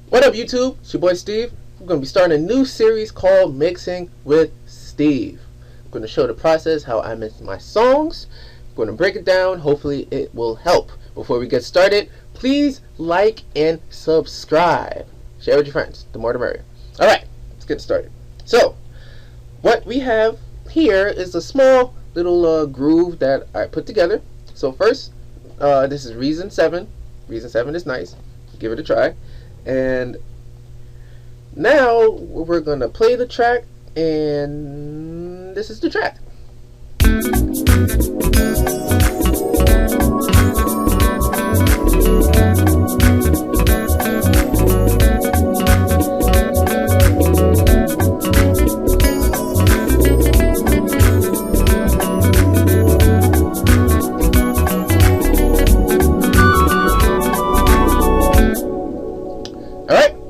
What up, YouTube? It's your boy Steve. I'm going to be starting a new series called Mixing with Steve. I'm going to show the process, how I mix my songs. I'm going to break it down. Hopefully it will help. Before we get started, please like and subscribe. Share with your friends. The more the merrier. Alright, let's get started. So, what we have here is a small little groove that I put together. So first, this is Reason 7. Reason 7 is nice. Give it a try. And now we're going to play the track, and this is the track.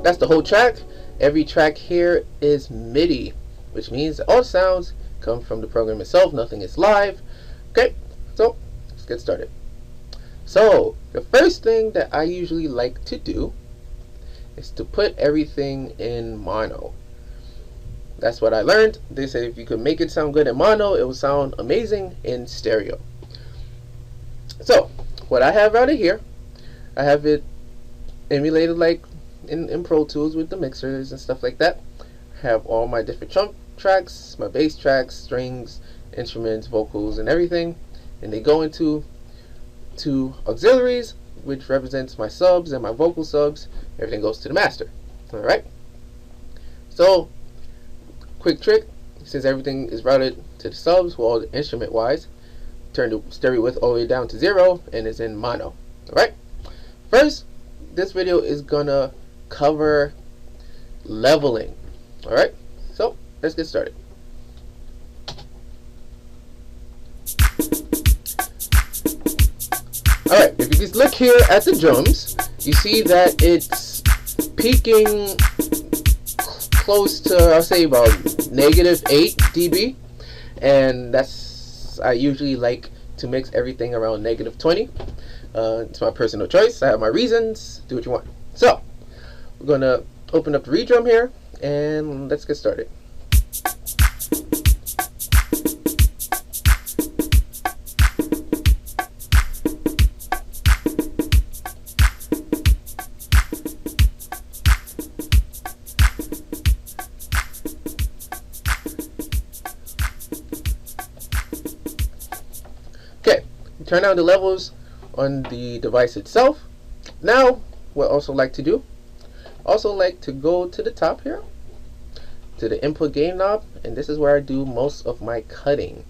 That's the whole track. Every track here is MIDI, which means all sounds come from the program itself. Nothing is live. Okay, so let's get started. So the first thing that I usually like to do is to put everything in mono. That's what I learned. They say if you could make it sound good in mono, it will sound amazing in stereo. So what I have out of here, I have it emulated like in Pro Tools with the mixers and stuff like that. I have all my different chunk tracks, my bass tracks, strings, instruments, vocals, and everything, and they go into two auxiliaries, which represents my subs and my vocal subs. Everything goes to the master. Alright, so quick trick, since everything is routed to the subs, well, instrument wise, turn the stereo width all the way down to 0 and it's in mono. Alright, first, this video is gonna cover leveling. Alright, so let's get started. Alright, if you just look here at the drums, you see that it's peaking close to, I'll say about -8 dB, and that's, I usually like to mix everything around -20. It's my personal choice. I have my reasons. Do what you want. So we're going to open up the redrum here and let's get started. Okay, turn down the levels on the device itself. Now what I also like to do, go to the top here to the input gain knob, and this is where I do most of my cutting,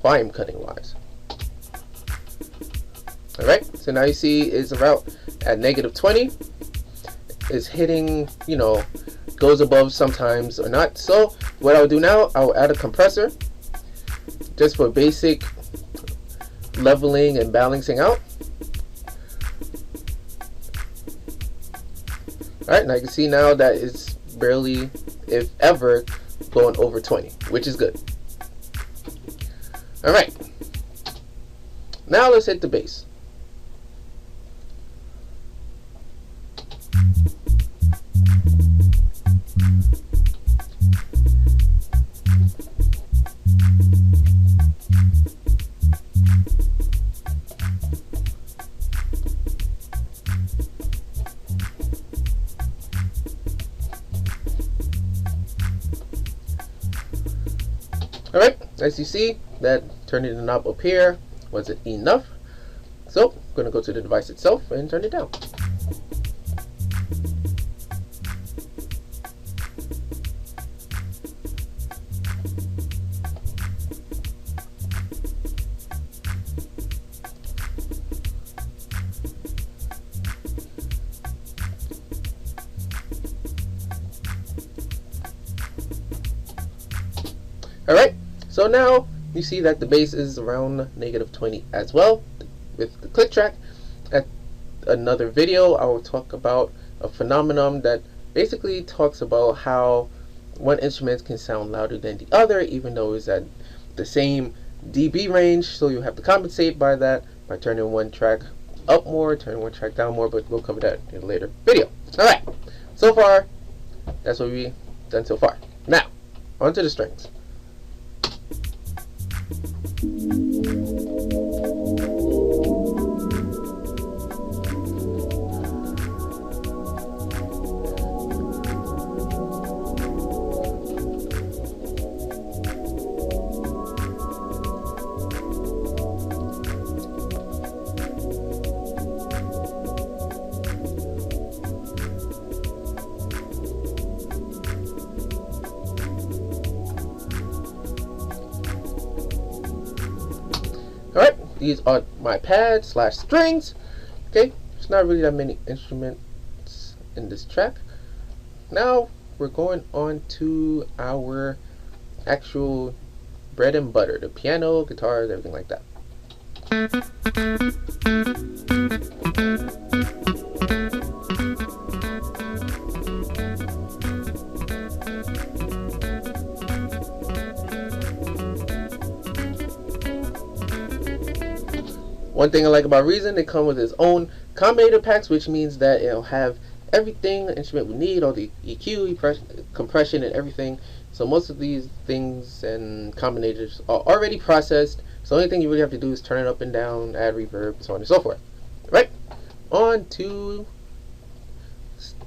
volume cutting wise. Alright, so now you see it's about at -20. It's hitting, you know, goes above sometimes or not. So what I'll do now, I'll add a compressor just for basic leveling and balancing out. Alright, now you can see now that it's barely, if ever, going over 20, which is good. Alright, now let's hit the bass. Alright, as you see, that turning the knob up here wasn't enough. So I'm going to go to the device itself and turn it down. Alright, so now you see that the bass is around -20 as well with the click track. At another video, I will talk about a phenomenon that basically talks about how one instrument can sound louder than the other, even though it's at the same dB range. So you have to compensate by that by turning one track up more, turning one track down more, but we'll cover that in a later video. Alright, so far, that's what we've done so far. Now, onto the strings. Alright, these are my pads slash strings. Okay, there's not really that many instruments in this track. Now we're going on to our actual bread and butter, the piano, guitars, everything like that. One thing I like about Reason, they come with its own combinator packs, which means that it'll have everything the instrument would need, all the EQ, compression, and everything. So most of these things and combinators are already processed. So the only thing you really have to do is turn it up and down, add reverb, so on and so forth. Right? On to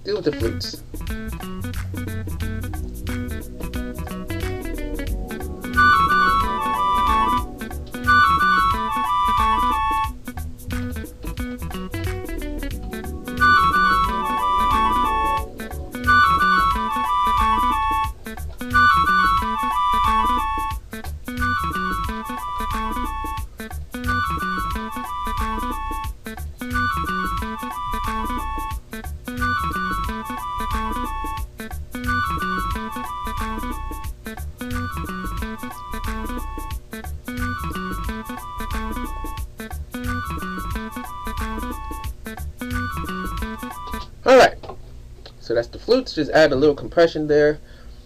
deal with the flutes. Alright, so that's the flutes. Just add a little compression there,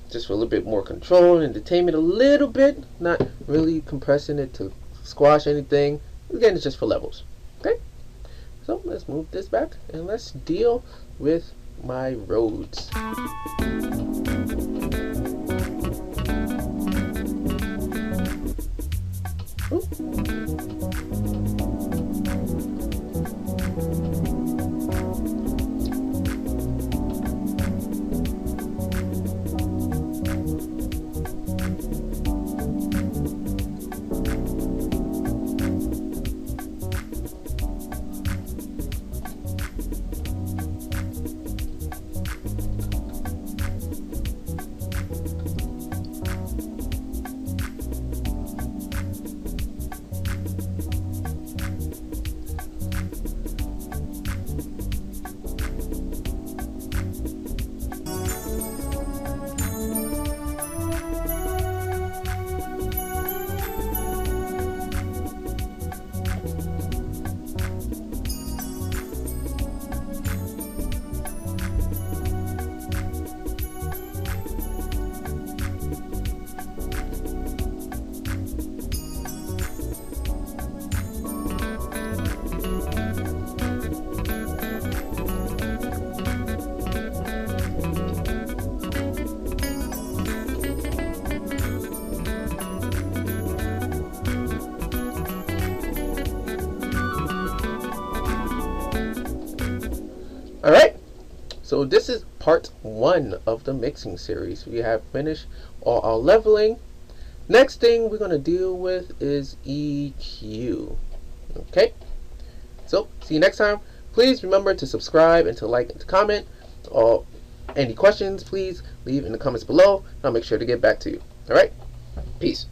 just for a little bit more control and entertainment a little bit. Not really compressing it to squash anything. Again, it's just for levels. Okay, so let's move this back and let's deal with my Rhodes. Alright, so this is part 1 of the mixing series. We have finished all our leveling. Next thing we're going to deal with is EQ. Okay, so see you next time. Please remember to subscribe and to like and to comment. Or any questions, please leave in the comments below. I'll make sure to get back to you. Alright, peace.